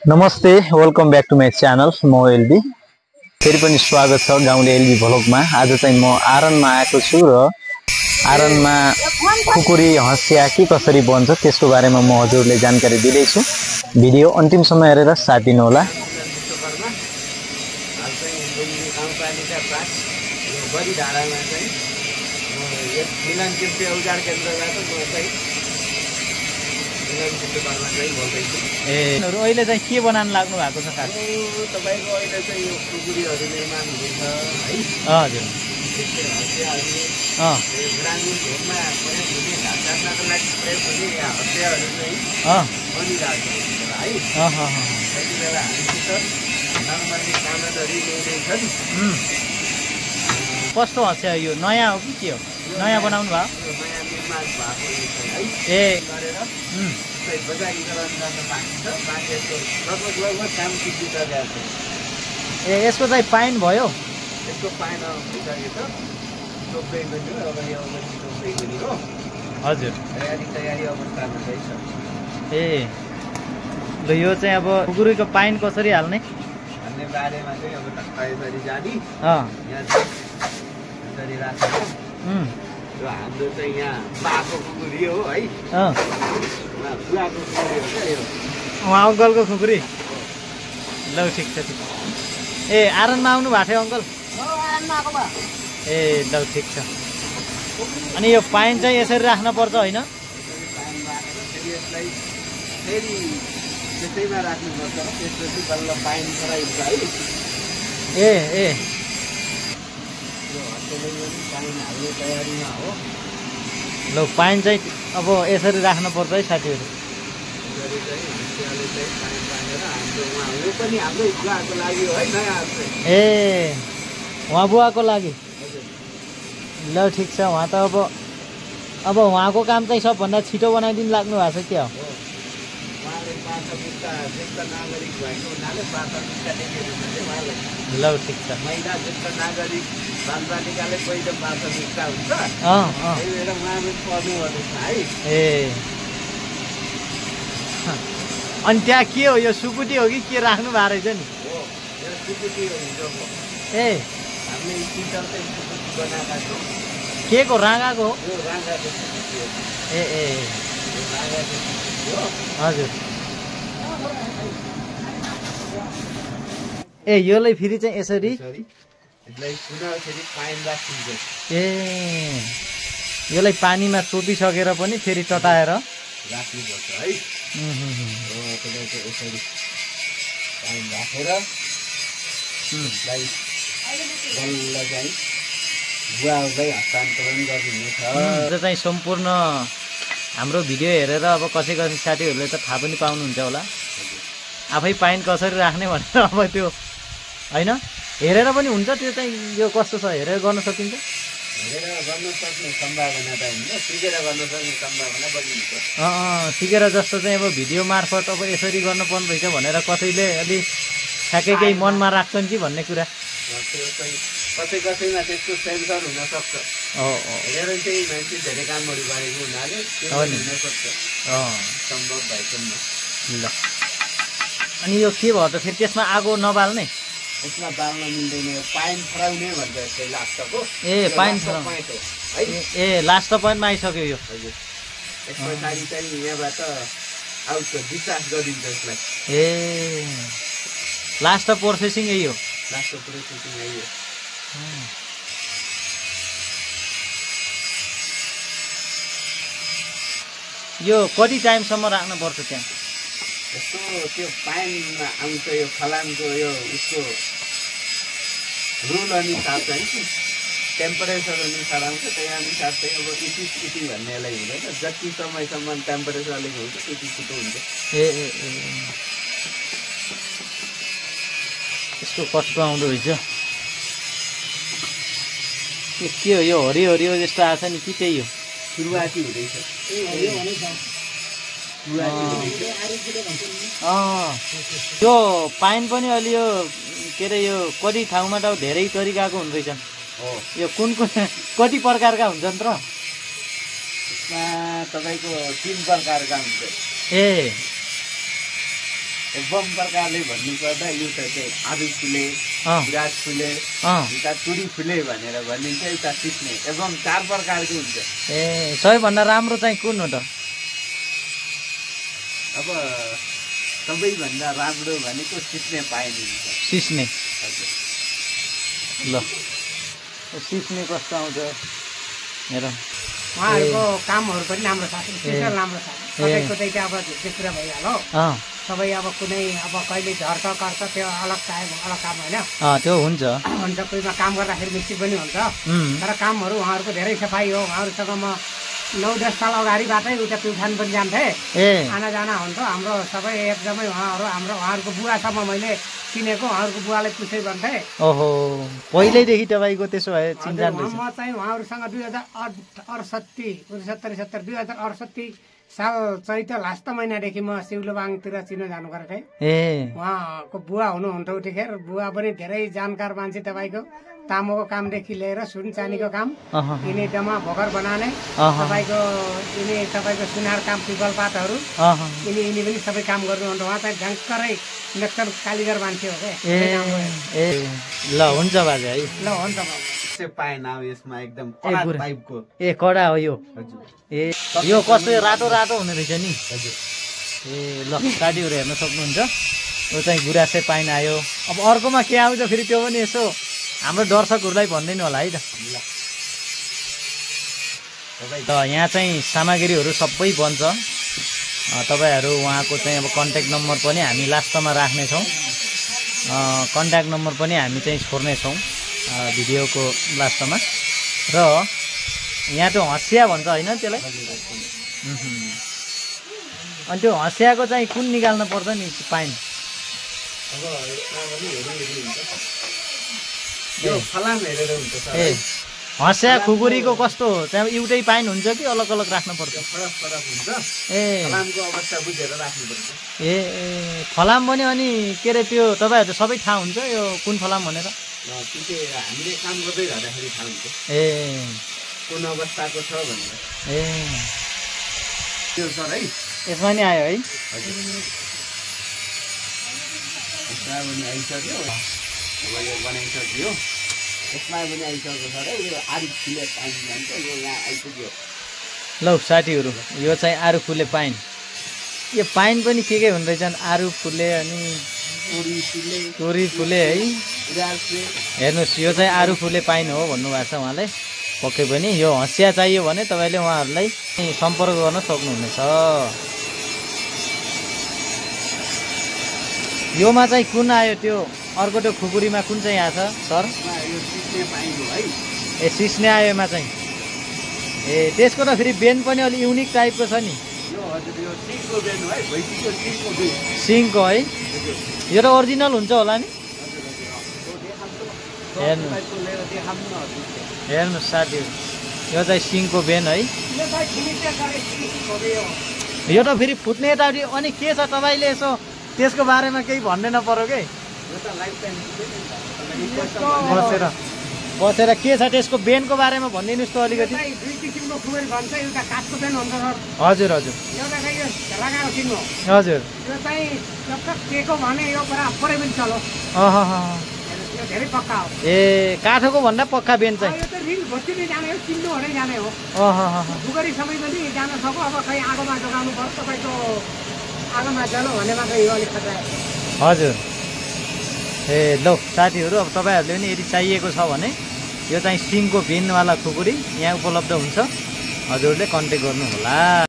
नमस्ते, welcome back to my channel. म एलबी फेरि पनि स्वागत छ गाउँले एलबी भ्लगमा। आज चाहिँ म आरनमा आएको छु र आरनमा खुकुरी हँसिया के कसरी बन्छ त्यसको बारेमा म हजुरले जानकारी दिँदैछु। भिडियो अन्तिमसम्म हेरेर साथ दिनुहोला। अहिले चाहिँ के बनाउन लाग्नु भएको छ खास? तपाईको अहिले चाहिँ यो खुकुरीहरु निर्माण हुँदैछ है। हजुर। ग्रामीण भेगमा प्रयोग हुने घाँस काट्नको लागि प्रयोग हुने हतियारहरु चाहिँ बनिरहेको छ है। त्यति बेला हामीसित नर्मली सामानहरु ल्याउँदैछन्। कस्तो हँसिया यो? नयाँ हो कि के हो? नयाँ बनाउनु भयो? नयाँ निर्माण भएको है। गरेर बजारीकरण गर्न बाँकी छ। बाँकी लगभग काम सिद्धिसकेको छ। यसको चाहिँ पाइन भयो? यसको पाइन भइसकेको छ। टोक्दै पनि अब यो टोक्दै पनि हो। हजुर। तयारी अवस्थामा चाहिँ छ। ल यो चाहिँ अब खुकुरीको पाइन कसरी हाल्ने बारेमा चाहिँ अब यसरी जानी यहाँ यसरी राखेको। यो हाम्रो चाहिँ यहाँ बाको खुकुरी हो है। बुवाको खुकुरी हो क्या यो। उहाँ अङ्कलको खुकुरी। ल ठिक छ। आरनमा आउनु भएको थियो अङ्कल? ल ठिक छ। अनि यो पाइन चाहिँ यसरी राख्न पर्छ होइन? यसलाई फेरि त्यसैमा राख्नुपर्छ र त्यसपछि बल्ल पाइन खराइन्छ है। पाइन हाल्ने तयारीमा हो। ल पाइन चाहिँ अब यसरी राख्नु पर्छ है साथीहरू। यो पनि हाम्रै बुवाको लागि हो है। नयाँ उहाँ बुवाको लागि। ल ठिक छ। उहाँ त अब उहाँको काम चाहिँ सबभन्दा छिटो बनाइदिनु लाग्नु भएको छ क्या हो? नागरिक भएको हुनाले प्राथमिकता दिएको छ उहाँलाई। ल ठिक छ। महिला ज्येष्ठ नागरिक बालबालिकाले पहिलो प्राथमिकता हुन्छ। त्यही भएर उहाँले पढ्नुपर्छ है। अनि त्यहाँ के हो? यो सुकुटी हो कि के राख्नु भएको रहेछ नि? हो, यो सुकुटी हो हिजोको। हामीले स्पिकर चाहिँ सुकुटी बनाएका छौँ। के को? राँगाको हो? यो राँगाको सुकुटी हो। राँगाको सुकुटी हो। हजुर। योलाई फेरि चाहिँ यसरी यसलाई पुनः फेरि पाइन राखिन्छ। यसलाई पानीमा चोपिसकेर पनि फेरि चटाएर राख्नुपर्छ है। तपाईँको यसरी पाइन राखेर यसलाई बल्ल चाहिँ बुवालाई हस्तान्तरण गरिदिनेछ। यो चाहिँ सम्पूर्ण हाम्रो भिडियो हेरेर अब कसै कसै साथीहरूले त थाहा पनि पाउनुहुन्छ होला आफै पाइन कसरी राख्ने भनेर। अब त्यो होइन हेरेर पनि हुन्छ त्यो चाहिँ यो कस्तो छ हेरेर गर्न सकिन्छ? हेरेर गर्न सक्ने सम्भावना त हुन्छ, सिकेर गर्न सक्ने सम्भावना बढी हुन्छ। सिकेर जस्तो चाहिँ अब भिडियो मार्फत अब यसरी गर्नुपर्ने रहेछ भनेर कसैले अलि ठ्याक्कै केही मनमा राख्छन् कि भन्ने कुरा। कसैमा त्यस्तो सेन्सर हुनसक्छ। हेरेर चाहिँ मान्छे धेरै कामहरू गरेको हुनाले हुनसक्छ सम्भव भएसम्म। ल अनि यो के भयो त फेरि? त्यसमा आगो नबाल्ने? यसमा बाल्न मिल्दैन। यो पाइन फराउने भन्छ यसलाई लास्टको। पाइन फराउने है। लास्ट पोइन्टमा आइसक्यो यो। हजुर। यस पछाडि चाहिँ यहाँबाट आउँछ डिस्चार्ज गरिन्छ यसलाई। लास्ट प्रोसेसिङ यही हो। लास्ट प्रोसेसिङ यही हो। यो कति टाइमसम्म राख्नुपर्छ त्यहाँ? यस्तो त्यो पाइनमा आउँछ यो फलामको यो उसको रुल अनुसार चाहिँ टेम्परेचर अनुसार आउँछ। त्यही अनुसार चाहिँ अब यति भन्नेलाई हुँदैन। जति समयसम्म टेम्परेचर अलिक हुन्छ त्यति छिटो हुन्छ। यसको कस्तो आउँदो रहेछ? के हो यो? हरियो हरियो जस्तो आएको छ नि कि त्यही हो? सुरुवाती हुँदैछ। यो पाइन पनि अलि यो के अरे यो कति ठाउँमा त धेरै तरिकाको हुँदो रहेछन्। यो कुन कति प्रकारका हुन्छन् त? यसमा तपाईको 3 प्रकारका हुन्छ। बम प्रकारले भन्नुपर्दा एउटा चाहिँ आलु फुले, गुराँस फुले, एउटा तुरी फुले भनेर भनिन्छ, एउटा सिस्ने एवं 4 प्रकारको हुन्छ। ए सबैभन्दा राम्रो चाहिँ कुन हो त? अब सबैभन्दा राम्रो भनेको सिस्ने पाइन्छ। सिस्ने। हजुर। ल सिस्ने कस्तो आउँछ हेर। उहाँहरूको कामहरू पनि राम्रो छ, स्पेसल राम्रो छ। सबैको चाहिँ अब त्यो कुरा भइहाल्यो। सबै अब कुनै अब कहिले झर्छ कर्छ त्यो अलग काम होइन, त्यो हुन्छ। कोहीमा काम गर्दाखेरि मिस्टेक पनि हुन्छ, तर कामहरू उहाँहरूको धेरै सफाइ हो। उहाँहरूसँग म 9-10 साल अगाडिबाटै उता प्युठान पनि जान्थेँ, आना जाना हुन्थ्यो। हाम्रो सबै एकदमै उहाँहरूको बुवासम्म मैले चिनेको, उहाँहरूको बुवालाई पुछे भन्थे। ओहो पहिल्यैदेखि तपाईँको त्यसो भए चिन्जान रहेछ। म चाहिँ उहाँहरूसँग 2068 साल चैत लास्ट महिनादेखि म सिउलुबाङतिर चिनो जानु गरेको थिएँ। उहाँको बुवा हुनुहुन्थ्यो उतिखेर। बुवा पनि धेरै जानकार मान्छे, तपाईँको तामाको कामदेखि लिएर सुन चाँदीको काम, यिनी डमा भोगर बनाने, तपाईँको सुनार काम, पिपल पातहरू, यिनी पनि सबै काम गर्नुहुन्थ्यो। उहाँ चाहिँ झङ्करै नेक्टर कालीगर मान्छे हो क्या। ल हुन्छ बाजे है। ल हुन्छ बाबु। पाएन यसमा एकदम कडा टाइपको। कडा हो यो। हजुर। यो कस्तो रातो रातो हुने रहेछ नि। हजुर। ल साथीहरू हेर्न सक्नुहुन्छ, यो चाहिँ गुराँसै पाइन आयो। अब अर्कोमा के आउँछ फेरि त्यो पनि यसो हाम्रो दर्शकहरूलाई भनिदिनु होला है त। यहाँ चाहिँ सामग्रीहरू सबै बन्छ। तपाईँहरू उहाँको चाहिँ अब कन्ट्याक्ट नम्बर पनि हामी लास्टमा राख्नेछौँ। कन्ट्याक्ट नम्बर पनि हामी चाहिँ छोड्नेछौँ भिडियोको लास्टमा। र यहाँ त्यो हँसिया भन्छ होइन त्यसलाई? अनि त्यो हँसियाको चाहिँ कुन निकाल्नु पर्छ नि पाइन? हँसिया खुकुरीको कस्तो चाहिँ एउटै पाइन हुन्छ कि अलग अलग राख्नु पर्छ? फलाम पनि। अनि के अरे त्यो तपाईँहरू सबै थाहा हुन्छ यो कुन फलाम भनेर? हामीले काम गर्दै जाँदाखेरि थाहा हुन्छ कुन अवस्थाको छ भनेर। त्यो सर है यसमा नि आयो है? यसमा पनि आइसक्यो, यो बनाइसक्यो, यसमा पनि आइसक्यो सर है। यो आरु फुले पाइन भन्छ, यो यहाँ आइसक्यो। ल साथीहरू यो चाहिँ आरु फुले पाइन। यो पाइन पनि के हुँदो रहेछन्? आरु फुले अनि तोरी फुले है। हेर्नुहोस् यो चाहिँ आरु फुले पाइन हो भन्नुभएको छ उहाँले। पक्कै पनि यो हँसिया चाहियो भने तपाईँले उहाँहरूलाई सम्पर्क गर्न सक्नुहुनेछ। योमा चाहिँ कुन आयो? त्यो अर्को त्यो खुकुरीमा कुन चाहिँ आएको छ सर? ए सिस्ने आयो यसमा चाहिँ। ए त्यसको त फेरि बेन पनि अलिक युनिक टाइपको छ नि। सिङको है? यो त ओरिजिनल हुन्छ होला नि? हेर्नुहोस् साथीहरू यो चाहिँ सिङको बेन है। यो त फेरि फुट्ने यतापट्टि। अनि के छ तपाईँले यसो त्यसको बारेमा केही भन्दैन पर्यो कि? बसेर के छ त्यसको बेनको बारेमा भनिदिनुहोस् त अलिकति। हजुर हजुर हजुर। ए काठको भन्दा पक्का बेन चाहिँ? हजुर। ए ल साथीहरू अब तपाईँहरूले पनि यदि चाहिएको छ भने यो चाहिँ सिङको बेनवाला खुकुरी यहाँ उपलब्ध हुन्छ, हजुरले कन्ट्याक्ट गर्नु होला।